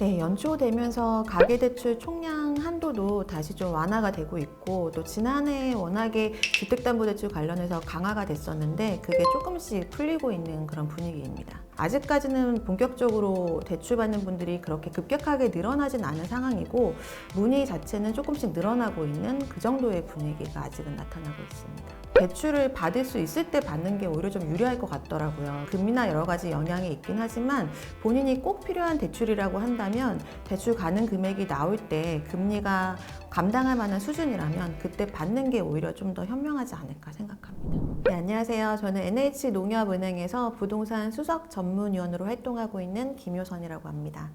네, 연초되면서 가계대출 총량 한도도 다시 좀 완화가 되고 있고, 또 지난해 워낙에 주택담보대출 관련해서 강화가 됐었는데 그게 조금씩 풀리고 있는 그런 분위기입니다. 아직까지는 본격적으로 대출받는 분들이 그렇게 급격하게 늘어나진 않은 상황이고, 문의 자체는 조금씩 늘어나고 있는 그 정도의 분위기가 아직은 나타나고 있습니다. 대출을 받을 수 있을 때 받는 게 오히려 좀 유리할 것 같더라고요. 금리나 여러 가지 영향이 있긴 하지만 본인이 꼭 필요한 대출이라고 한다면 대출 가능 금액이 나올 때 금리가 감당할 만한 수준이라면 그때 받는 게 오히려 좀 더 현명하지 않을까 생각합니다. 네, 안녕하세요. 저는 NH농협은행에서 부동산 수석 전문위원으로 활동하고 있는 김효선이라고 합니다.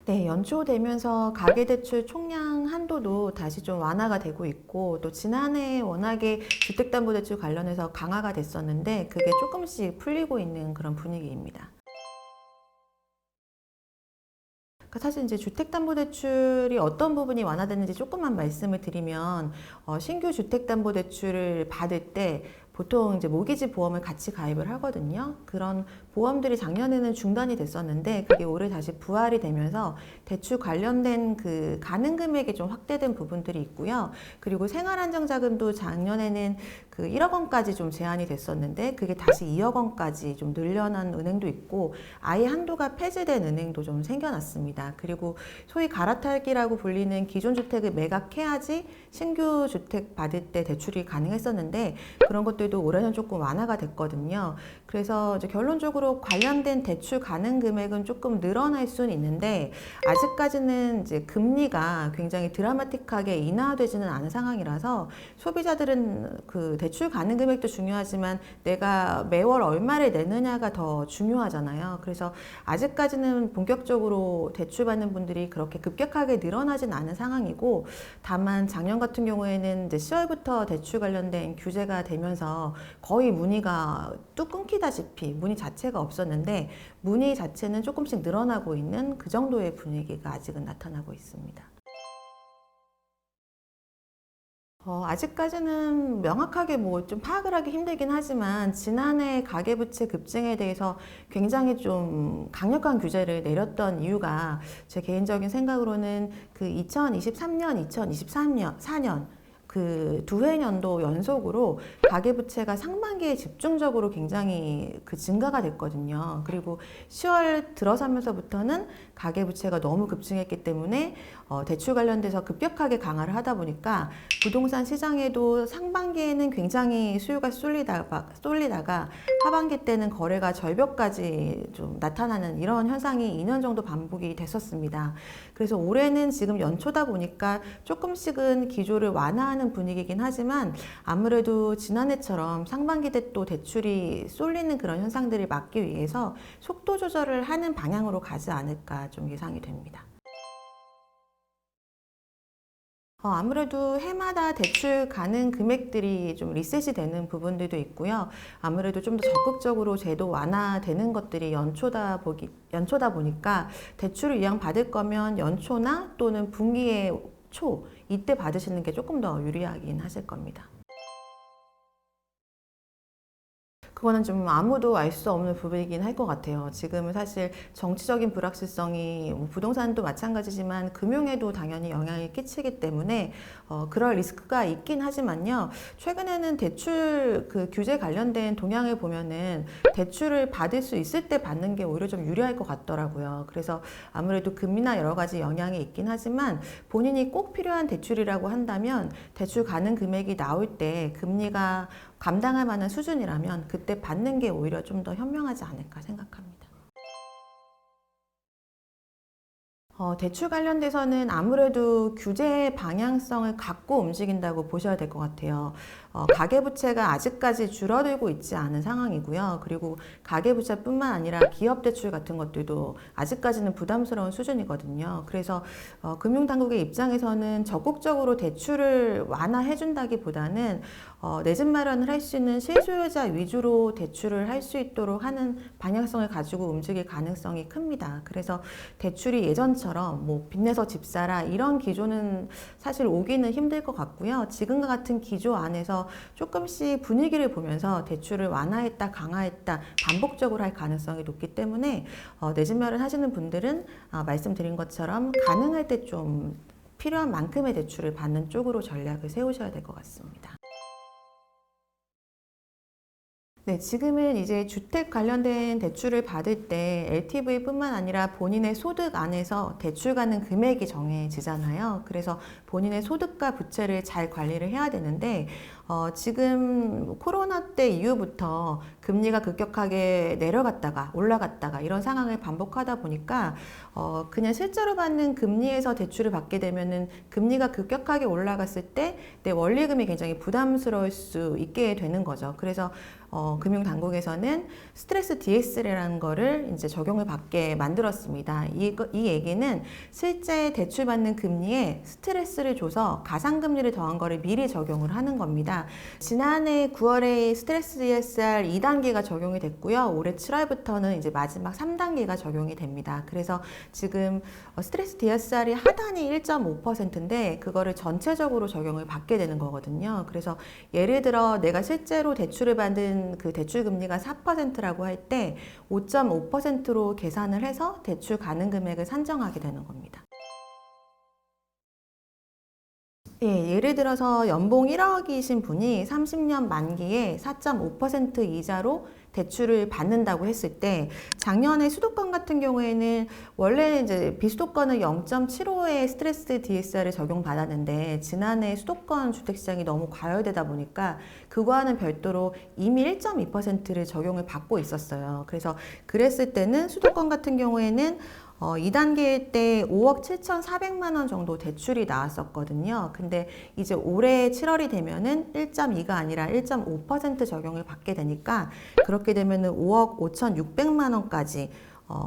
네, 연초되면서 가계대출 총량 한도도 다시 좀 완화가 되고 있고, 또 지난해 워낙에 주택담보대출 관련해서 강화가 됐었는데 그게 조금씩 풀리고 있는 그런 분위기입니다. 사실 이제 주택담보대출이 어떤 부분이 완화됐는지 조금만 말씀을 드리면, 신규 주택담보대출을 받을 때 보통 이제 모기지 보험을 같이 가입을 하거든요. 그런 보험들이 작년에는 중단이 됐었는데 그게 올해 다시 부활이 되면서 대출 관련된 그 가능 금액이 좀 확대된 부분들이 있고요. 그리고 생활안정자금도 작년에는 그 1억 원까지 좀 제한이 됐었는데 그게 다시 2억 원까지 좀 늘려난 은행도 있고, 아예 한도가 폐지된 은행도 좀 생겨났습니다. 그리고 소위 갈아탈기라고 불리는 기존 주택을 매각해야지 신규 주택 받을 때 대출이 가능했었는데 그런 것들도 올해는 조금 완화가 됐거든요. 그래서 이제 결론적으로 관련된 대출 가능 금액은 조금 늘어날 수는 있는데 아직까지는 이제 금리가 굉장히 드라마틱하게 인하되지는 않은 상황이라서 소비자들은 그 대출 가능 금액도 중요하지만 내가 매월 얼마를 내느냐가 더 중요하잖아요. 그래서 아직까지는 본격적으로 대출 받는 분들이 그렇게 급격하게 늘어나진 않은 상황이고, 다만 작년 같은 경우에는 이제 10월부터 대출 관련된 규제가 되면서 거의 문의가 뚝 끊기다시피 문의 자체가 없었는데 문의 자체는 조금씩 늘어나고 있는 그 정도의 분위기가 아직은 나타나고 있습니다. 아직까지는 명확하게 뭐 좀 파악을 하기 힘들긴 하지만 지난해 가계부채 급증에 대해서 굉장히 좀 강력한 규제를 내렸던 이유가 제 개인적인 생각으로는 그 2023년, 2024년 그 두 해년도 연속으로 가계부채가 상반기에 집중적으로 굉장히 그 증가가 됐거든요. 그리고 10월 들어서면서부터는 가계부채가 너무 급증했기 때문에 대출 관련돼서 급격하게 강화를 하다 보니까 부동산 시장에도 상반기에는 굉장히 수요가 쏠리다가 하반기 때는 거래가 절벽까지 좀 나타나는 이런 현상이 2년 정도 반복이 됐었습니다. 그래서 올해는 지금 연초다 보니까 조금씩은 기조를 완화하는 분위기긴 하지만 아무래도 지난해처럼 상반기 때 또 대출이 쏠리는 그런 현상들을 막기 위해서 속도 조절을 하는 방향으로 가지 않을까 좀 예상이 됩니다. 아무래도 해마다 대출 가능 금액들이 좀 리셋이 되는 부분들도 있고요. 아무래도 좀 더 적극적으로 제도 완화되는 것들이 연초다 보니까 대출을 이왕 받을 거면 연초나 또는 분기의 초, 이때 받으시는 게 조금 더 유리하긴 하실 겁니다. 그거는 좀 아무도 알 수 없는 부분이긴 할 것 같아요. 지금은 사실 정치적인 불확실성이 부동산도 마찬가지지만 금융에도 당연히 영향을 끼치기 때문에 그럴 리스크가 있긴 하지만요. 최근에는 대출 그 규제 관련된 동향을 보면은 대출을 받을 수 있을 때 받는 게 오히려 좀 유리할 것 같더라고요. 그래서 아무래도 금리나 여러 가지 영향이 있긴 하지만 본인이 꼭 필요한 대출이라고 한다면 대출 가능 금액이 나올 때 금리가 감당할 만한 수준이라면 그때 받는 게 오히려 좀 더 현명하지 않을까 생각합니다. 대출 관련돼서는 아무래도 규제의 방향성을 갖고 움직인다고 보셔야 될 것 같아요. 가계부채가 아직까지 줄어들고 있지 않은 상황이고요. 그리고 가계부채뿐만 아니라 기업대출 같은 것들도 아직까지는 부담스러운 수준이거든요. 그래서 금융당국의 입장에서는 적극적으로 대출을 완화해준다기보다는 내 집 마련을 할 수 있는 실수요자 위주로 대출을 할 수 있도록 하는 방향성을 가지고 움직일 가능성이 큽니다. 그래서 대출이 예전처럼 예전처럼 뭐 빚내서 집 사라 이런 기조는 사실 오기는 힘들 것 같고요. 지금과 같은 기조 안에서 조금씩 분위기를 보면서 대출을 완화했다 강화했다 반복적으로 할 가능성이 높기 때문에 내 집 마련 하시는 분들은 말씀드린 것처럼 가능할 때 좀 필요한 만큼의 대출을 받는 쪽으로 전략을 세우셔야 될 것 같습니다. 네, 지금은 이제 주택 관련된 대출을 받을 때 LTV뿐만 아니라 본인의 소득 안에서 대출 가능 금액이 정해지잖아요. 그래서 본인의 소득과 부채를 잘 관리를 해야 되는데 지금 코로나 때 이후부터 금리가 급격하게 내려갔다가 올라갔다가 이런 상황을 반복하다 보니까 그냥 실제로 받는 금리에서 대출을 받게 되면은 금리가 급격하게 올라갔을 때 내 원리금이 굉장히 부담스러울 수 있게 되는 거죠. 그래서 금융당국에서는 스트레스 DSR이라는 거를 이제 적용을 받게 만들었습니다. 이 얘기는 실제 대출받는 금리에 스트레스를 줘서 가상금리를 더한 거를 미리 적용을 하는 겁니다. 지난해 9월에 스트레스 DSR 2단계가 적용이 됐고요. 올해 7월부터는 이제 마지막 3단계가 적용이 됩니다. 그래서 지금 스트레스 DSR이 하단이 1.5%인데 그거를 전체적으로 적용을 받게 되는 거거든요. 그래서 예를 들어 내가 실제로 대출을 받은 그 대출 금리가 4%라고 할 때 5.5%로 계산을 해서 대출 가능 금액을 산정하게 되는 겁니다. 예, 예를 들어서 연봉 1억이신 분이 30년 만기에 4.5% 이자로 대출을 받는다고 했을 때 작년에 수도권 같은 경우에는 원래 이제 비수도권은 0.75의 스트레스 DSR을 적용받았는데 지난해 수도권 주택시장이 너무 과열되다 보니까 그거와는 별도로 이미 1.2%를 적용을 받고 있었어요. 그래서 그랬을 때는 수도권 같은 경우에는 2단계일 때 5억 7,400만 원 정도 대출이 나왔었거든요. 근데 이제 올해 7월이 되면은 1.2가 아니라 1.5% 적용을 받게 되니까 그렇게 되면은 5억 5,600만 원까지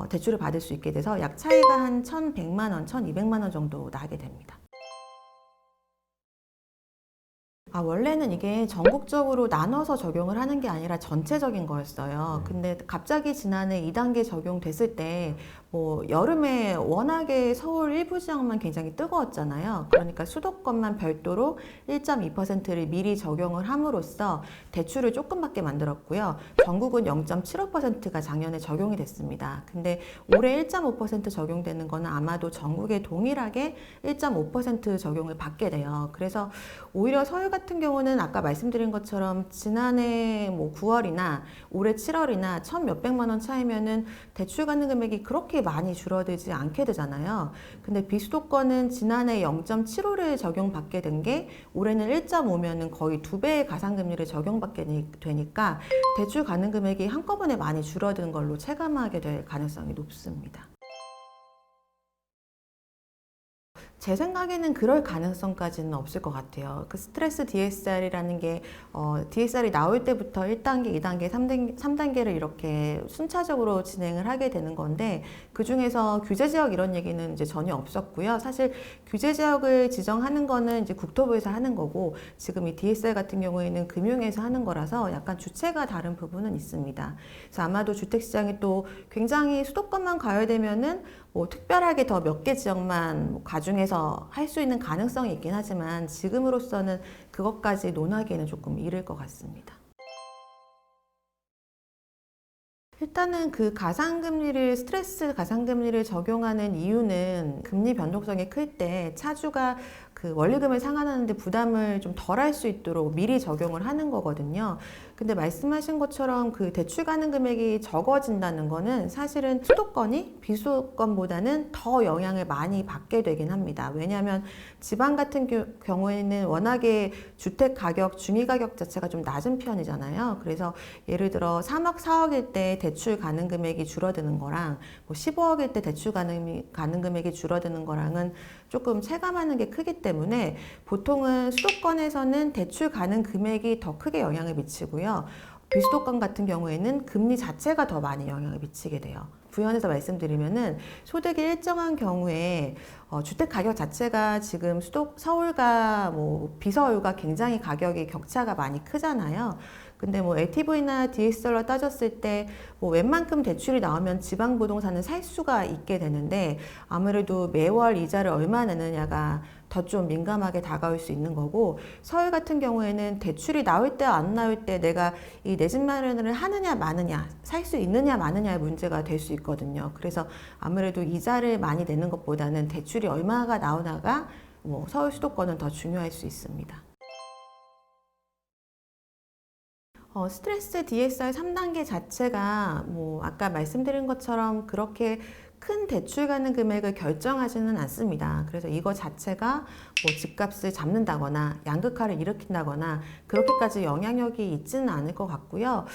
대출을 받을 수 있게 돼서 약 차이가 한 1,100만 원, 1,200만 원 정도 나게 됩니다. 원래는 이게 전국적으로 나눠서 적용을 하는 게 아니라 전체적인 거였어요. 근데 갑자기 지난해 2단계 적용됐을 때, 여름에 워낙에 서울 일부 지역만 굉장히 뜨거웠잖아요. 그러니까 수도권만 별도로 1.2%를 미리 적용을 함으로써 대출을 조금 받게 만들었고요. 전국은 0.75%가 작년에 적용이 됐습니다. 근데 올해 1.5% 적용되는 거는 아마도 전국에 동일하게 1.5% 적용을 받게 돼요. 그래서 오히려 서울 같은 경우는 아까 말씀드린 것처럼 지난해 9월이나 올해 7월이나 천 몇백만 원 차이면은 대출 받는 금액이 그렇게 많이 줄어들지 않게 되잖아요. 근데 비수도권은 지난해 0.75를 적용받게 된 게 올해는 1.5면은 거의 2배의 가상금리를 적용받게 되니까 대출 가능 금액이 한꺼번에 많이 줄어드는 걸로 체감하게 될 가능성이 높습니다. 제 생각에는 그럴 가능성까지는 없을 것 같아요. 그 스트레스 DSR이라는 게 DSR이 나올 때부터 1단계, 2단계, 3단계를 이렇게 순차적으로 진행을 하게 되는 건데 그 중에서 규제 지역 이런 얘기는 이제 전혀 없었고요. 사실 규제 지역을 지정하는 거는 이제 국토부에서 하는 거고 지금 이 DSR 같은 경우에는 금융에서 하는 거라서 약간 주체가 다른 부분은 있습니다. 그래서 아마도 주택시장이 또 굉장히 수도권만 가열되면은 특별하게 더 몇 개 지역만 가중해서 할 수 있는 가능성이 있긴 하지만 지금으로서는 그것까지 논하기에는 조금 이를 것 같습니다. 일단은 그 가상금리를 스트레스 가상금리를 적용하는 이유는 금리 변동성이 클 때 차주가 그 원리금을 상환하는데 부담을 좀 덜 할 수 있도록 미리 적용을 하는 거거든요. 근데 말씀하신 것처럼 그 대출 가능 금액이 적어진다는 거는 사실은 수도권이 비수도권보다는 더 영향을 많이 받게 되긴 합니다. 왜냐하면 지방 같은 경우에는 워낙에 주택 가격, 중위 가격 자체가 좀 낮은 편이잖아요. 그래서 예를 들어 3억, 4억일 때 대출 가능 금액이 줄어드는 거랑 15억일 때 대출 가능 금액이 줄어드는 거랑은 조금 체감하는 게 크기 때문에 보통은 수도권에서는 대출 가능 금액이 더 크게 영향을 미치고요. 비수도권 같은 경우에는 금리 자체가 더 많이 영향을 미치게 돼요. 부연해서 말씀드리면은 소득이 일정한 경우에 주택 가격 자체가 지금 서울과 비서울과 굉장히 가격이 격차가 많이 크잖아요. 근데 뭐 LTV나 DSR로 따졌을 때 뭐 웬만큼 대출이 나오면 지방 부동산은 살 수가 있게 되는데 아무래도 매월 이자를 얼마 내느냐가 더 좀 민감하게 다가올 수 있는 거고, 서울 같은 경우에는 대출이 나올 때 안 나올 때 내가 이 내 집 마련을 하느냐 마느냐, 살 수 있느냐 마느냐의 문제가 될 수 있거든요. 그래서 아무래도 이자를 많이 내는 것보다는 대출이 얼마가 나오나가 뭐 서울 수도권은 더 중요할 수 있습니다. 스트레스 DSR 3단계 자체가 뭐 아까 말씀드린 것처럼 그렇게 큰 대출 가능 금액을 결정하지는 않습니다. 그래서 이거 자체가 뭐 집값을 잡는다거나 양극화를 일으킨다거나 그렇게까지 영향력이 있지는 않을 것 같고요.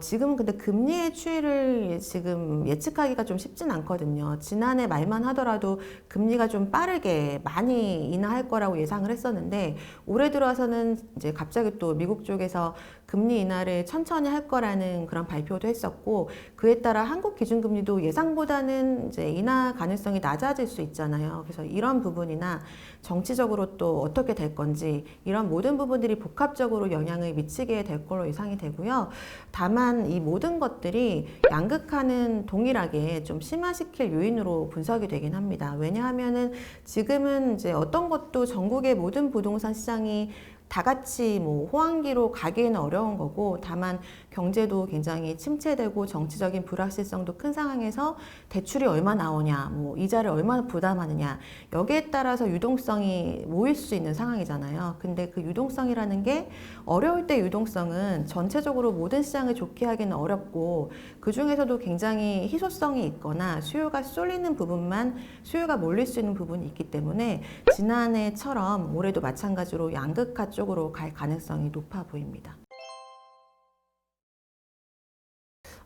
지금 근데 금리의 추이를 지금 예측하기가 좀 쉽진 않거든요. 지난해 말만 하더라도 금리가 좀 빠르게 많이 인하할 거라고 예상을 했었는데, 올해 들어서는 이제 갑자기 또 미국 쪽에서 금리 인하를 천천히 할 거라는 그런 발표도 했었고, 그에 따라 한국 기준금리도 예상보다는 이제 인하 가능성이 낮아질 수 있잖아요. 그래서 이런 부분이나 정치적으로 또 어떻게 될 건지 이런 모든 부분들이 복합적으로 영향을 미치게 될 걸로 예상이 되고요. 다만 이 모든 것들이 양극화는 동일하게 좀 심화시킬 요인으로 분석이 되긴 합니다. 왜냐하면은 지금은 이제 어떤 것도 전국의 모든 부동산 시장이 다 같이 뭐 호황기로 가기에는 어려운 거고, 다만 경제도 굉장히 침체되고 정치적인 불확실성도 큰 상황에서 대출이 얼마 나오냐, 뭐 이자를 얼마나 부담하느냐, 여기에 따라서 유동성이 모일 수 있는 상황이잖아요. 근데 그 유동성이라는 게 어려울 때 유동성은 전체적으로 모든 시장을 좋게 하기는 어렵고, 그 중에서도 굉장히 희소성이 있거나 수요가 쏠리는 부분만 수요가 몰릴 수 있는 부분이 있기 때문에 지난해처럼 올해도 마찬가지로 양극화 쪽으로 갈 가능성이 높아 보입니다.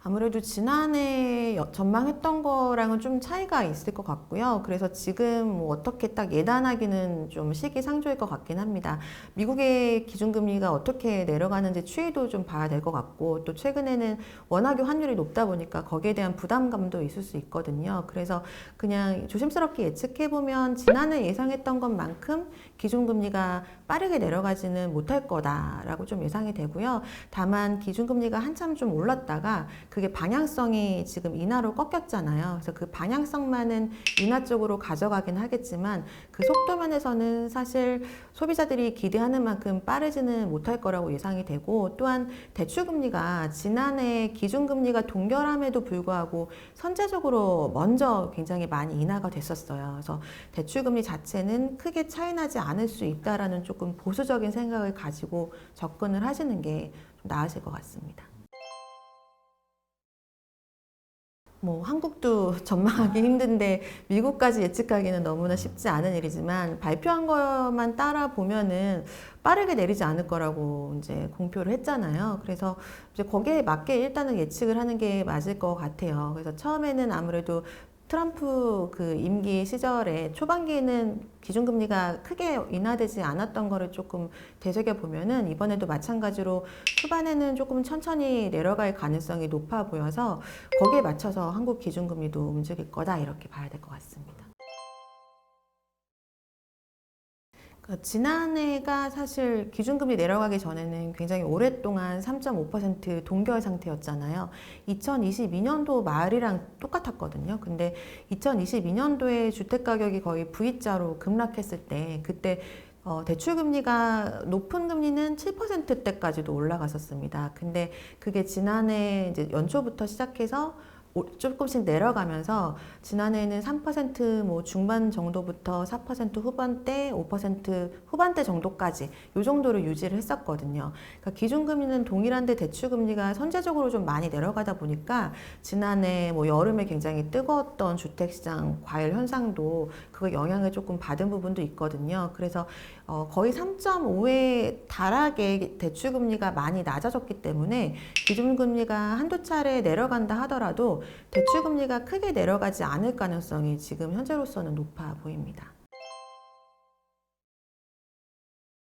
아무래도 지난해 전망했던 거랑은 좀 차이가 있을 것 같고요. 그래서 지금 뭐 어떻게 딱 예단하기는 좀 시기상조일 것 같긴 합니다. 미국의 기준금리가 어떻게 내려가는지 추이도 좀 봐야 될 것 같고, 또 최근에는 워낙에 환율이 높다 보니까 거기에 대한 부담감도 있을 수 있거든요. 그래서 그냥 조심스럽게 예측해보면 지난해 예상했던 것만큼 기준금리가 빠르게 내려가지는 못할 거다라고 좀 예상이 되고요. 다만 기준금리가 한참 좀 올랐다가 그게 방향성이 지금 인하로 꺾였잖아요. 그래서 그 방향성만은 인하 쪽으로 가져가긴 하겠지만 그 속도 면에서는 사실 소비자들이 기대하는 만큼 빠르지는 못할 거라고 예상이 되고, 또한 대출금리가 지난해 기준금리가 동결함에도 불구하고 선제적으로 먼저 굉장히 많이 인하가 됐었어요. 그래서 대출금리 자체는 크게 차이나지 않을 수 있다라는 조금 보수적인 생각을 가지고 접근을 하시는 게 좀 나으실 것 같습니다. 뭐 한국도 전망하기 힘든데 미국까지 예측하기는 너무나 쉽지 않은 일이지만, 발표한 것만 따라 보면은 빠르게 내리지 않을 거라고 이제 공표를 했잖아요. 그래서 이제 거기에 맞게 일단은 예측을 하는 게 맞을 것 같아요. 그래서 처음에는 아무래도 트럼프 그 임기 시절에 초반기에는 기준금리가 크게 인하되지 않았던 거를 조금 되새겨 보면은 이번에도 마찬가지로 초반에는 조금 천천히 내려갈 가능성이 높아 보여서 거기에 맞춰서 한국 기준금리도 움직일 거다, 이렇게 봐야 될 것 같습니다. 지난해가 사실 기준금리 내려가기 전에는 굉장히 오랫동안 3.5% 동결 상태였잖아요. 2022년도 말이랑 똑같았거든요. 근데 2022년도에 주택가격이 거의 V자로 급락했을 때, 그때 대출금리가 높은 금리는 7%대까지도 올라갔었습니다. 근데 그게 지난해 이제 연초부터 시작해서 조금씩 내려가면서 지난해에는 3%뭐 중반 정도부터 4% 후반대, 5% 후반대 정도까지 이 정도를 유지를 했었거든요. 그러니까 기준금리는 동일한데 대출금리가 선제적으로 좀 많이 내려가다 보니까 지난해 뭐 여름에 굉장히 뜨거웠던 주택시장 과열 현상도 그 영향을 조금 받은 부분도 있거든요. 그래서 거의 3.5에 달하게 대출금리가 많이 낮아졌기 때문에 기준금리가 한두 차례 내려간다 하더라도 대출금리가 크게 내려가지 않을 가능성이 지금 현재로서는 높아 보입니다.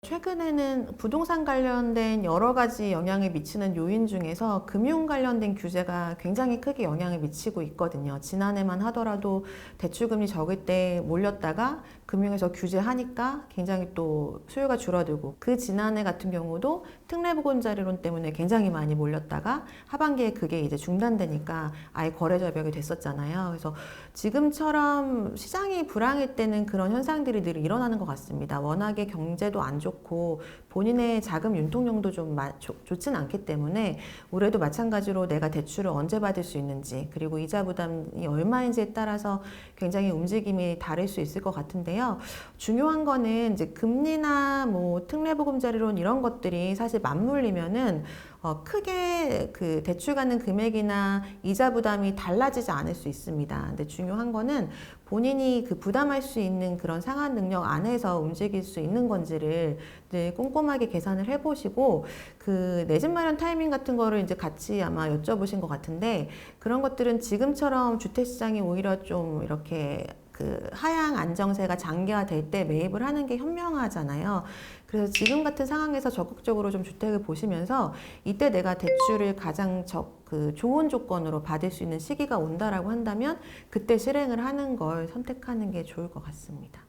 최근에는 부동산 관련된 여러 가지 영향을 미치는 요인 중에서 금융 관련된 규제가 굉장히 크게 영향을 미치고 있거든요. 지난해만 하더라도 대출금리 적을 때 몰렸다가 금융에서 규제하니까 굉장히 또 수요가 줄어들고, 그 지난해 같은 경우도 특례보금자리론 때문에 굉장히 많이 몰렸다가 하반기에 그게 이제 중단되니까 아예 거래 절벽이 됐었잖아요. 그래서 지금처럼 시장이 불황일 때는 그런 현상들이 늘 일어나는 것 같습니다. 워낙에 경제도 안 좋고 본인의 자금 융통령도 좀 좋진 않기 때문에 올해도 마찬가지로 내가 대출을 언제 받을 수 있는지 그리고 이자 부담이 얼마인지에 따라서 굉장히 움직임이 다를 수 있을 것 같은데요. 중요한 거는 이제 금리나 뭐 특례보금자리론 이런 것들이 사실 맞물리면은 크게 그 대출 받는 금액이나 이자 부담이 달라지지 않을 수 있습니다. 근데 중요한 거는 본인이 그 부담할 수 있는 그런 상환 능력 안에서 움직일 수 있는 건지를 늘 꼼꼼하게 계산을 해보시고 그 내 집 마련 타이밍 같은 거를 이제 같이 아마 여쭤보신 것 같은데 그런 것들은 지금처럼 주택 시장이 오히려 좀 이렇게 그 하향 안정세가 장기화될 때 매입을 하는 게 현명하잖아요. 그래서 지금 같은 상황에서 적극적으로 좀 주택을 보시면서 이때 내가 대출을 가장 좋은 조건으로 받을 수 있는 시기가 온다라고 한다면 그때 실행을 하는 걸 선택하는 게 좋을 것 같습니다.